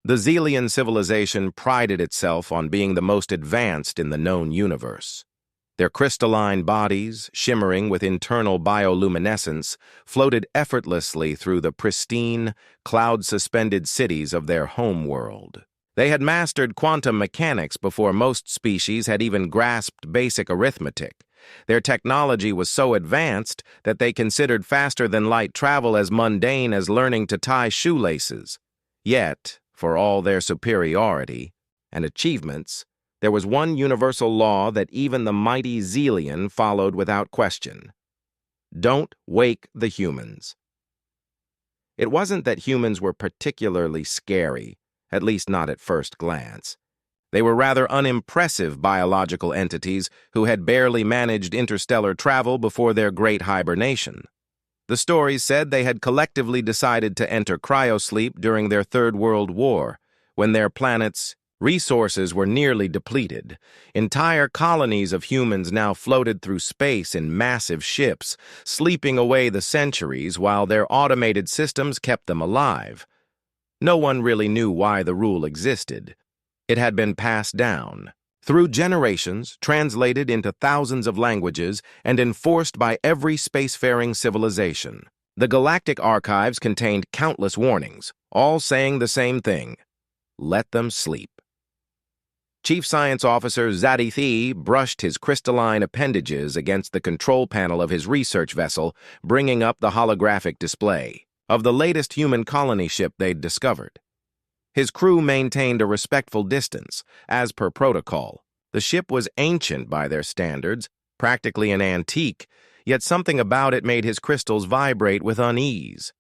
The Xelian civilization prided itself on being the most advanced in the known universe. Their crystalline bodies, shimmering with internal bioluminescence, floated effortlessly through the pristine, cloud-suspended cities of their homeworld. They had mastered quantum mechanics before most species had even grasped basic arithmetic. Their technology was so advanced that they considered faster-than-light travel as mundane as learning to tie shoelaces. Yet, for all their superiority and achievements, there was one universal law that even the mighty Xelian followed without question. Don't wake the humans. It wasn't that humans were particularly scary, at least not at first glance. They were rather unimpressive biological entities who had barely managed interstellar travel before their great hibernation. The stories said they had collectively decided to enter cryosleep during their Third World War, when their planet's resources were nearly depleted. Entire colonies of humans now floated through space in massive ships, sleeping away the centuries while their automated systems kept them alive. No one really knew why the rule existed. It had been passed down through generations, translated into thousands of languages, and enforced by every spacefaring civilization. The galactic archives contained countless warnings, all saying the same thing: let them sleep. Chief Science Officer Zadithi brushed his crystalline appendages against the control panel of his research vessel, bringing up the holographic display of the latest human colony ship they'd discovered. His crew maintained a respectful distance, as per protocol. The ship was ancient by their standards, practically an antique, yet something about it made his crystals vibrate with unease.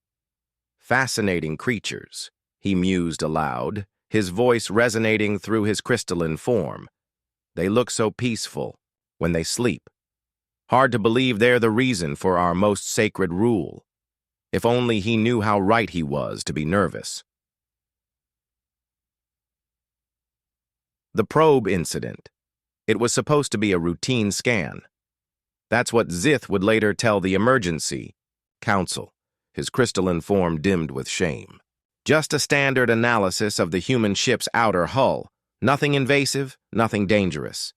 Fascinating creatures, he mused aloud, his voice resonating through his crystalline form. They look so peaceful when they sleep. Hard to believe they're the reason for our most sacred rule. If only he knew how right he was to be nervous. The probe incident. It was supposed to be a routine scan. That's what Zith would later tell the emergency council, his crystalline form dimmed with shame. Just a standard analysis of the human ship's outer hull. Nothing invasive, nothing dangerous.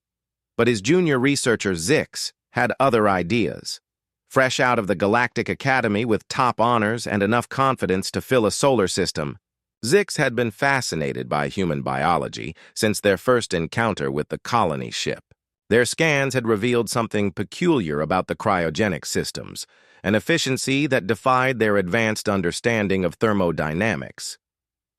But his junior researcher Zix had other ideas. Fresh out of the Galactic Academy with top honors and enough confidence to fill a solar system, Zix had been fascinated by human biology since their first encounter with the colony ship. Their scans had revealed something peculiar about the cryogenic systems, an efficiency that defied their advanced understanding of thermodynamics.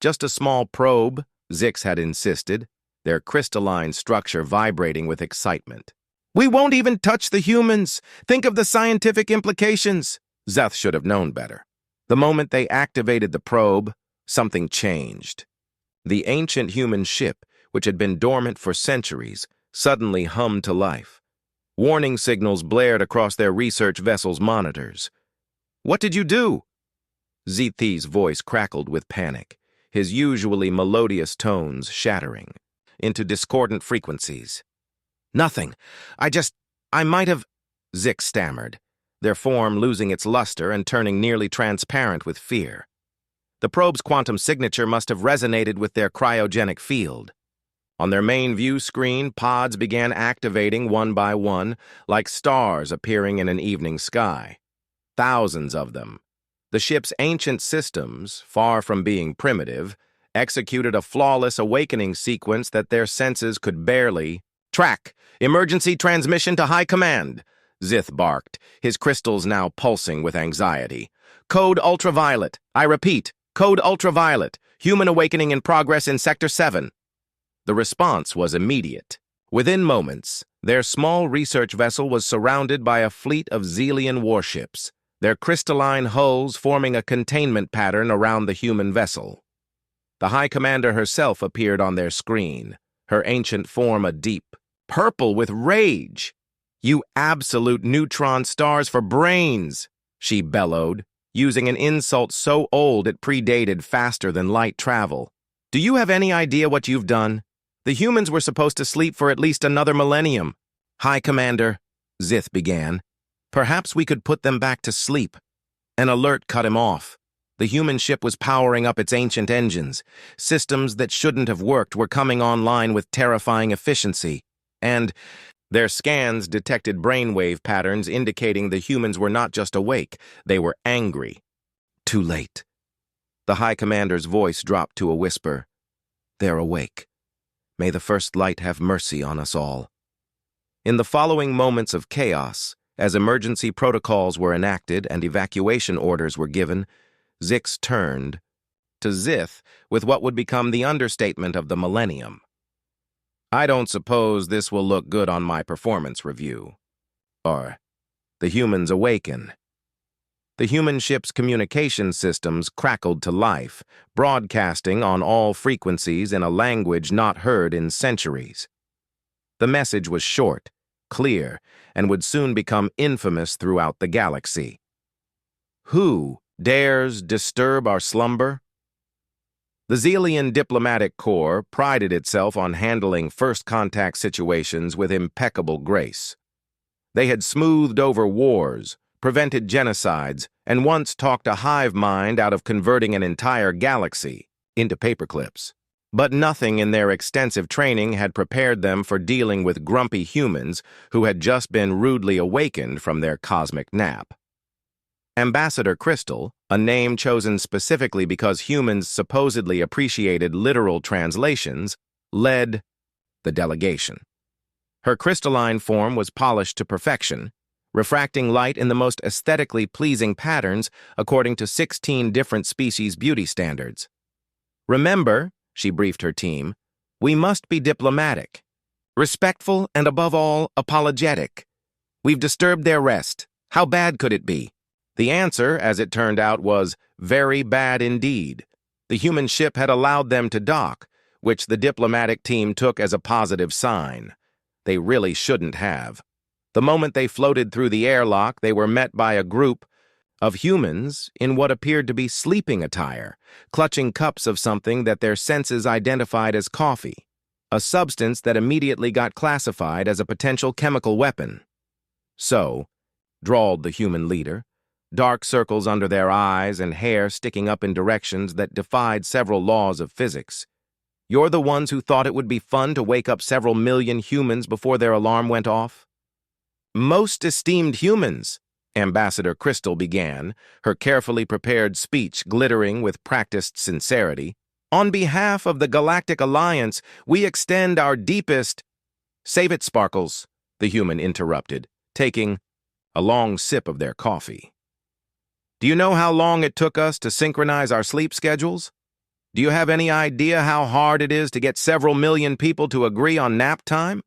Just a small probe, Zix had insisted, their crystalline structure vibrating with excitement. "We won't even touch the humans! Think of the scientific implications!" Zeth should have known better. The moment they activated the probe, something changed. The ancient human ship, which had been dormant for centuries, suddenly hummed to life. Warning signals blared across their research vessel's monitors. "What did you do?" Zithi's voice crackled with panic, his usually melodious tones shattering into discordant frequencies. "Nothing. I might have—" Zix stammered, their form losing its luster and turning nearly transparent with fear. The probe's quantum signature must have resonated with their cryogenic field. On their main view screen, pods began activating one by one, like stars appearing in an evening sky. Thousands of them. The ship's ancient systems, far from being primitive, executed a flawless awakening sequence that their senses could barely track. "Emergency transmission to High Command," Zith barked, his crystals now pulsing with anxiety. "Code ultraviolet. I repeat, code ultraviolet. Human awakening in progress in Sector 7. The response was immediate. Within moments, their small research vessel was surrounded by a fleet of Xelian warships, their crystalline hulls forming a containment pattern around the human vessel. The High Commander herself appeared on their screen, her ancient form a deep purple with rage. "You absolute neutron stars for brains!" she bellowed, using an insult so old it predated faster-than-light travel. "Do you have any idea what you've done? The humans were supposed to sleep for at least another millennium." "High Commander," Zith began, "perhaps we could put them back to sleep." An alert cut him off. The human ship was powering up its ancient engines. Systems that shouldn't have worked were coming online with terrifying efficiency. And their scans detected brainwave patterns indicating the humans were not just awake, they were angry. Too late. The High Commander's voice dropped to a whisper. They're awake. May the First Light have mercy on us all. In the following moments of chaos, as emergency protocols were enacted and evacuation orders were given, Zix turned to Zith with what would become the understatement of the millennium. I don't suppose this will look good on my performance review. Or, the humans awaken. The human ship's communication systems crackled to life, broadcasting on all frequencies in a language not heard in centuries. The message was short, clear, and would soon become infamous throughout the galaxy. Who dares disturb our slumber? The Xelian diplomatic corps prided itself on handling first-contact situations with impeccable grace. They had smoothed over wars, prevented genocides, and once talked a hive mind out of converting an entire galaxy into paperclips. But nothing in their extensive training had prepared them for dealing with grumpy humans who had just been rudely awakened from their cosmic nap. Ambassador Crystal, a name chosen specifically because humans supposedly appreciated literal translations, led the delegation. Her crystalline form was polished to perfection, refracting light in the most aesthetically pleasing patterns according to 16 different species beauty standards. Remember, she briefed her team, we must be diplomatic, respectful, and above all, apologetic. We've disturbed their rest. How bad could it be? The answer, as it turned out, was very bad indeed. The human ship had allowed them to dock, which the diplomatic team took as a positive sign. They really shouldn't have. The moment they floated through the airlock, they were met by a group of humans in what appeared to be sleeping attire, clutching cups of something that their senses identified as coffee, a substance that immediately got classified as a potential chemical weapon. So, drawled the human leader, dark circles under their eyes and hair sticking up in directions that defied several laws of physics. You're the ones who thought it would be fun to wake up several million humans before their alarm went off? Most esteemed humans, Ambassador Crystal began, her carefully prepared speech glittering with practiced sincerity. On behalf of the Galactic Alliance, we extend our deepest— Save it, Sparkles, the human interrupted, taking a long sip of their coffee. Do you know how long it took us to synchronize our sleep schedules? Do you have any idea how hard it is to get several million people to agree on nap time?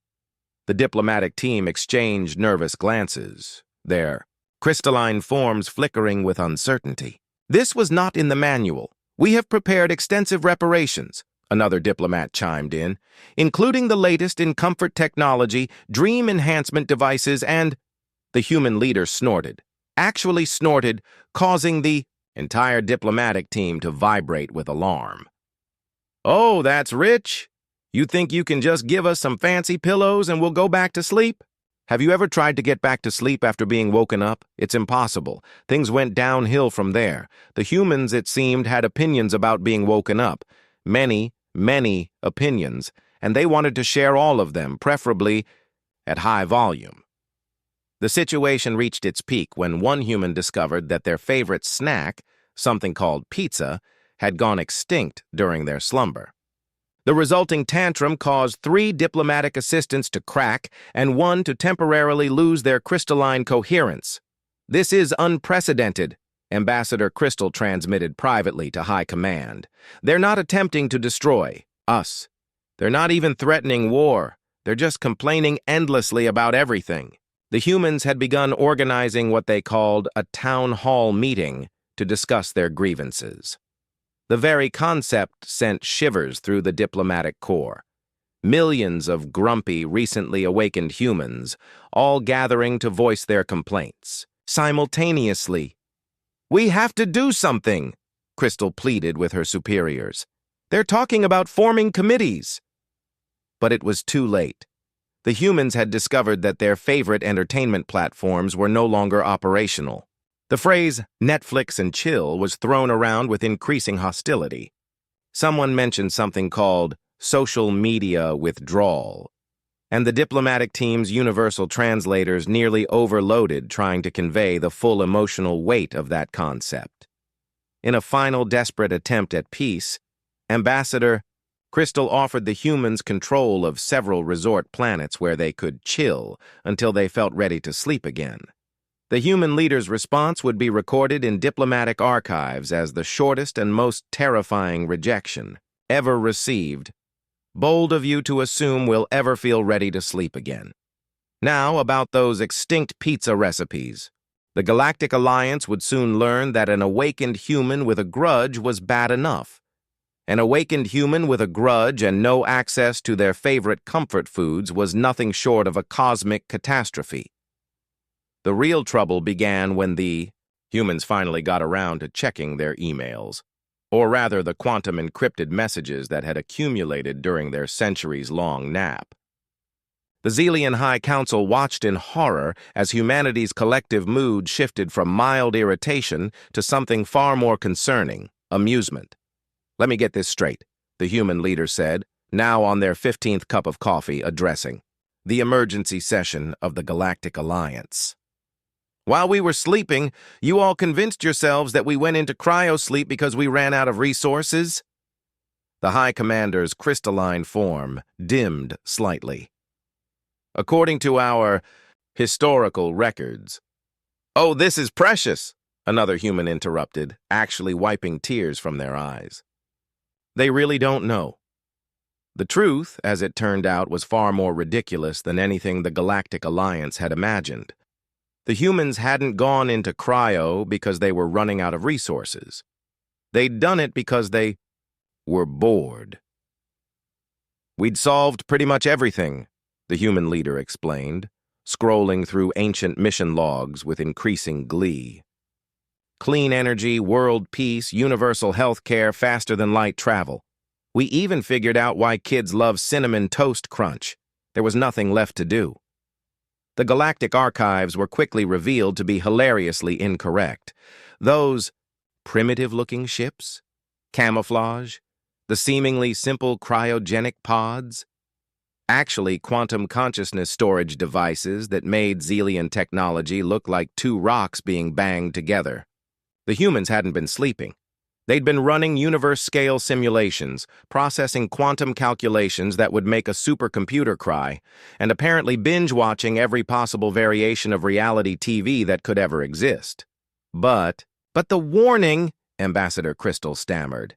The diplomatic team exchanged nervous glances, their crystalline forms flickering with uncertainty. This was not in the manual. We have prepared extensive reparations, another diplomat chimed in, including the latest in comfort technology, dream enhancement devices, and— The human leader snorted. Actually snorted, causing the entire diplomatic team to vibrate with alarm. Oh, that's rich. You think you can just give us some fancy pillows and we'll go back to sleep? Have you ever tried to get back to sleep after being woken up? It's impossible. Things went downhill from there. The humans, it seemed, had opinions about being woken up. Many, many opinions, and they wanted to share all of them, preferably at high volume. The situation reached its peak when one human discovered that their favorite snack, something called pizza, had gone extinct during their slumber. The resulting tantrum caused 3 diplomatic assistants to crack and 1 to temporarily lose their crystalline coherence. This is unprecedented, Ambassador Crystal transmitted privately to High Command. They're not attempting to destroy us. They're not even threatening war. They're just complaining endlessly about everything. The humans had begun organizing what they called a town hall meeting to discuss their grievances. The very concept sent shivers through the diplomatic corps. Millions of grumpy, recently awakened humans, all gathering to voice their complaints. Simultaneously, "We have to do something," Crystal pleaded with her superiors. "They're talking about forming committees." But it was too late. The humans had discovered that their favorite entertainment platforms were no longer operational. The phrase Netflix and chill was thrown around with increasing hostility. Someone mentioned something called social media withdrawal, and the diplomatic team's universal translators nearly overloaded trying to convey the full emotional weight of that concept. In a final desperate attempt at peace, Ambassador Crystal offered the humans control of several resort planets where they could chill until they felt ready to sleep again. The human leader's response would be recorded in diplomatic archives as the shortest and most terrifying rejection ever received. Bold of you to assume we'll ever feel ready to sleep again. Now, about those extinct pizza recipes. The Galactic Alliance would soon learn that an awakened human with a grudge was bad enough. An awakened human with a grudge and no access to their favorite comfort foods was nothing short of a cosmic catastrophe. The real trouble began when the humans finally got around to checking their emails, or rather the quantum encrypted messages that had accumulated during their centuries-long nap. The Xelian High Council watched in horror as humanity's collective mood shifted from mild irritation to something far more concerning, amusement. "Let me get this straight," the human leader said, now on their 15th cup of coffee, addressing the emergency session of the Galactic Alliance. "While we were sleeping, you all convinced yourselves that we went into cryosleep because we ran out of resources?" The High Commander's crystalline form dimmed slightly. "According to our historical records." "Oh, this is precious," another human interrupted, actually wiping tears from their eyes. "They really don't know." The truth, as it turned out, was far more ridiculous than anything the Galactic Alliance had imagined. The humans hadn't gone into cryo because they were running out of resources. They'd done it because they were bored. "We'd solved pretty much everything," the human leader explained, scrolling through ancient mission logs with increasing glee. "Clean energy, world peace, universal health care, faster-than-light travel. We even figured out why kids love Cinnamon Toast Crunch. There was nothing left to do." The galactic archives were quickly revealed to be hilariously incorrect. Those primitive-looking ships, camouflage, the seemingly simple cryogenic pods, actually quantum consciousness storage devices that made Xelian technology look like two rocks being banged together. The humans hadn't been sleeping. They'd been running universe-scale simulations, processing quantum calculations that would make a supercomputer cry, and apparently binge-watching every possible variation of reality TV that could ever exist. But the warning," Ambassador Crystal stammered.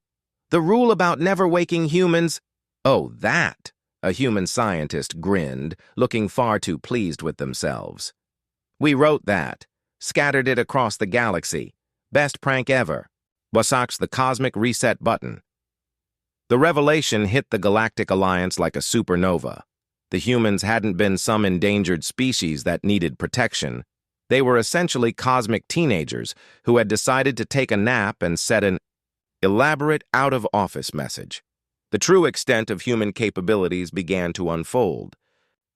"The rule about never waking humans—" "Oh, that," a human scientist grinned, looking far too pleased with themselves. "We wrote that, scattered it across the galaxy. Best prank ever. Wasak's the cosmic reset button." The revelation hit the Galactic Alliance like a supernova. The humans hadn't been some endangered species that needed protection. They were essentially cosmic teenagers who had decided to take a nap and set an elaborate out-of-office message. The true extent of human capabilities began to unfold.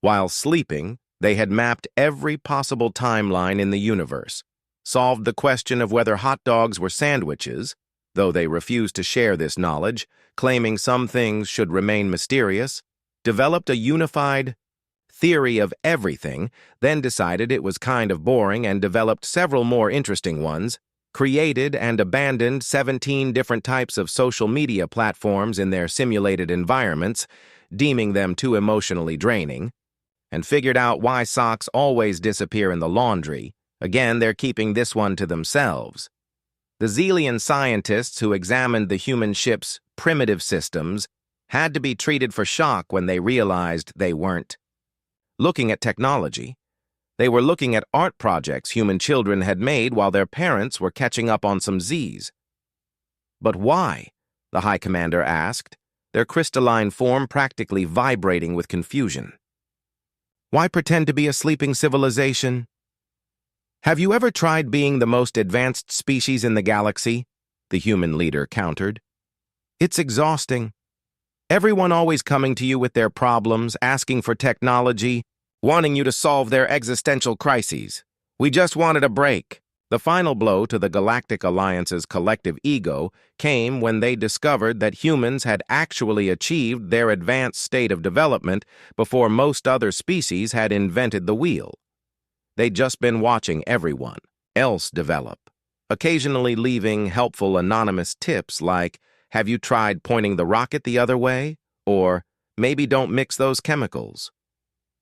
While sleeping, they had mapped every possible timeline in the universe, solved the question of whether hot dogs were sandwiches, though they refused to share this knowledge, claiming some things should remain mysterious, developed a unified theory of everything, then decided it was kind of boring and developed several more interesting ones, created and abandoned 17 different types of social media platforms in their simulated environments, deeming them too emotionally draining, and figured out why socks always disappear in the laundry. Again, they're keeping this one to themselves. The Xelian scientists who examined the human ship's primitive systems had to be treated for shock when they realized they weren't looking at technology. They were looking at art projects human children had made while their parents were catching up on some Z's. "But why?" the High Commander asked, their crystalline form practically vibrating with confusion. "Why pretend to be a sleeping civilization? Have you ever tried being the most advanced species in the galaxy?" the human leader countered. "It's exhausting. Everyone always coming to you with their problems, asking for technology, wanting you to solve their existential crises. We just wanted a break." The final blow to the Galactic Alliance's collective ego came when they discovered that humans had actually achieved their advanced state of development before most other species had invented the wheel. They'd just been watching everyone else develop, occasionally leaving helpful anonymous tips like, "Have you tried pointing the rocket the other way?" Or, "Maybe don't mix those chemicals."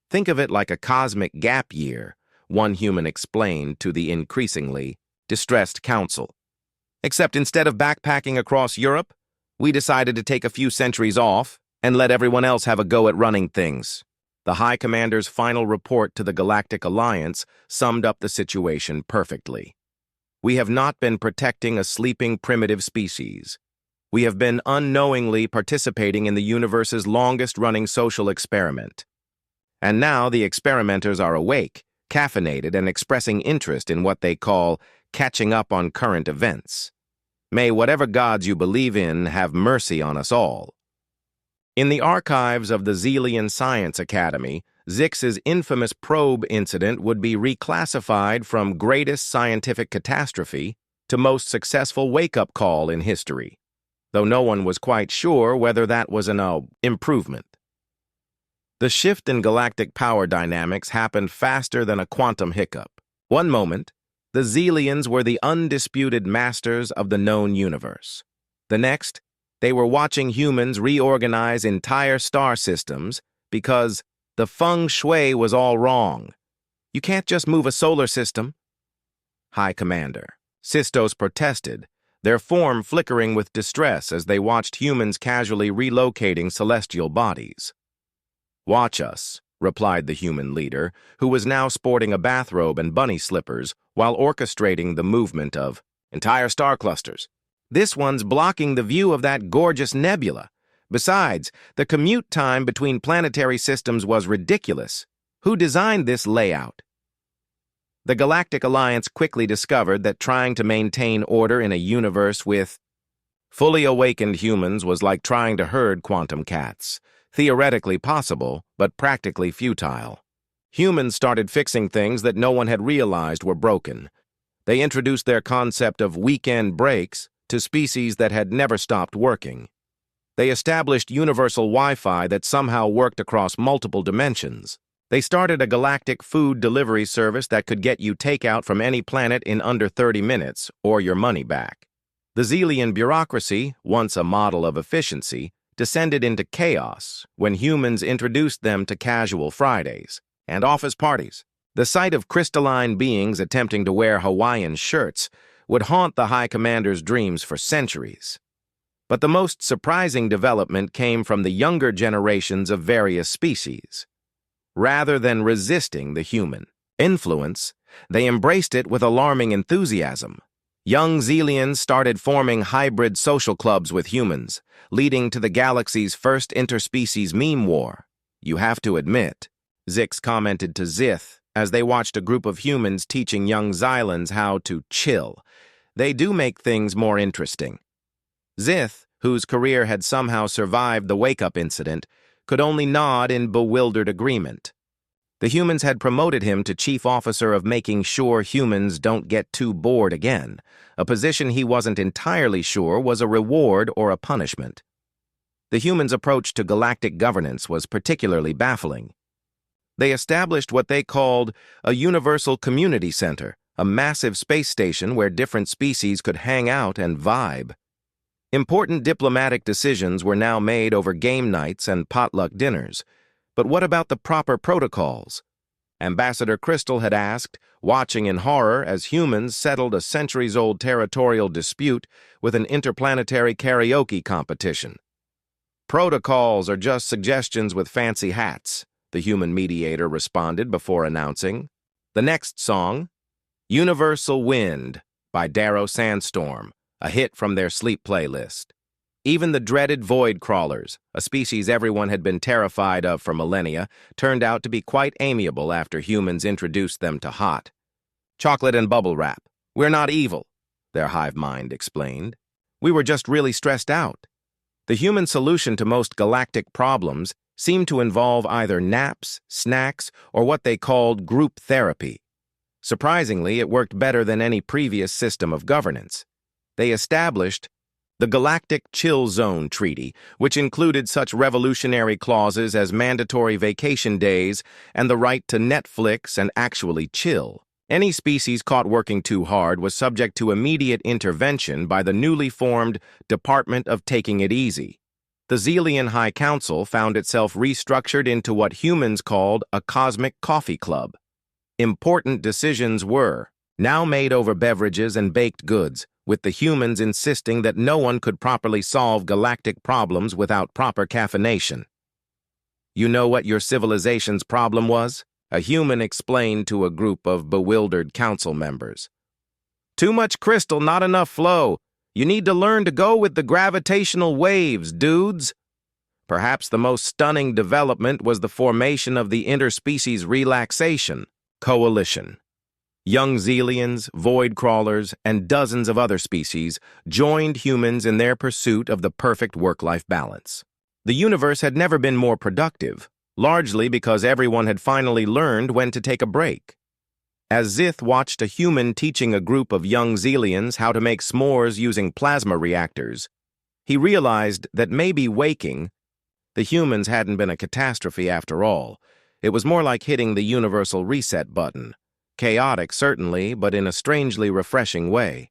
Think of it like a cosmic gap year, one human explained to the increasingly distressed council. Except instead of backpacking across Europe, we decided to take a few centuries off and let everyone else have a go at running things. The High Commander's final report to the Galactic Alliance summed up the situation perfectly. We have not been protecting a sleeping primitive species. We have been unknowingly participating in the universe's longest-running social experiment. And now the experimenters are awake, caffeinated, and expressing interest in what they call catching up on current events. May whatever gods you believe in have mercy on us all. In the archives of the Xelian Science Academy, Zix's infamous probe incident would be reclassified from greatest scientific catastrophe to most successful wake-up call in history, though no one was quite sure whether that was an improvement. The shift in galactic power dynamics happened faster than a quantum hiccup. One moment, the Xelians were the undisputed masters of the known universe. The next, they were watching humans reorganize entire star systems because the feng shui was all wrong. You can't just move a solar system. High Commander. Sistos protested, their form flickering with distress as they watched humans casually relocating celestial bodies. "Watch us," replied the human leader, who was now sporting a bathrobe and bunny slippers while orchestrating the movement of entire star clusters. "This one's blocking the view of that gorgeous nebula. Besides, the commute time between planetary systems was ridiculous. Who designed this layout?" The Galactic Alliance quickly discovered that trying to maintain order in a universe with fully awakened humans was like trying to herd quantum cats. Theoretically possible, but practically futile. Humans started fixing things that no one had realized were broken. They introduced their concept of weekend breaks to species that had never stopped working. They established universal Wi-Fi that somehow worked across multiple dimensions. They started a galactic food delivery service that could get you takeout from any planet in under 30 minutes, or your money back. The Xelian bureaucracy, once a model of efficiency, descended into chaos when humans introduced them to casual Fridays and office parties. The sight of crystalline beings attempting to wear Hawaiian shirts would haunt the High Commander's dreams for centuries. But the most surprising development came from the younger generations of various species. Rather than resisting the human influence, they embraced it with alarming enthusiasm. Young Xelians started forming hybrid social clubs with humans, leading to the galaxy's first interspecies meme war. "You have to admit," Zix commented to Zith as they watched a group of humans teaching young Xylans how to chill. "They do make things more interesting." Zith, whose career had somehow survived the wake-up incident, could only nod in bewildered agreement. The humans had promoted him to chief officer of making sure humans don't get too bored again, a position he wasn't entirely sure was a reward or a punishment. The humans' approach to galactic governance was particularly baffling. They established what they called a universal community center, a massive space station where different species could hang out and vibe. Important diplomatic decisions were now made over game nights and potluck dinners. But what about the proper protocols? Ambassador Crystal had asked, watching in horror as humans settled a centuries-old territorial dispute with an interplanetary karaoke competition. "Protocols are just suggestions with fancy hats," the human mediator responded before announcing. The next song, "Universal Wind" by Darrow Sandstorm, a hit from their sleep playlist. Even the dreaded void crawlers, a species everyone had been terrified of for millennia, turned out to be quite amiable after humans introduced them to hot chocolate and bubble wrap. "We're not evil," their hive mind explained. "We were just really stressed out." The human solution to most galactic problems seemed to involve either naps, snacks, or what they called group therapy. Surprisingly, it worked better than any previous system of governance. They established the Galactic Chill Zone Treaty, which included such revolutionary clauses as mandatory vacation days and the right to Netflix and actually chill. Any species caught working too hard was subject to immediate intervention by the newly formed Department of Taking It Easy. The Xelian High Council found itself restructured into what humans called a cosmic coffee club. Important decisions were now made over beverages and baked goods, with the humans insisting that no one could properly solve galactic problems without proper caffeination. You know what your civilization's problem was? A human explained to a group of bewildered council members. Too much crystal, not enough flow. You need to learn to go with the gravitational waves, dudes. Perhaps the most stunning development was the formation of the Interspecies Relaxation Coalition. Young Xelians, void crawlers, and dozens of other species joined humans in their pursuit of the perfect work-life balance. The universe had never been more productive, largely because everyone had finally learned when to take a break. As Zith watched a human teaching a group of young Xelians how to make s'mores using plasma reactors, he realized that maybe waking, the humans hadn't been a catastrophe after all. It was more like hitting the universal reset button. Chaotic, certainly, but in a strangely refreshing way.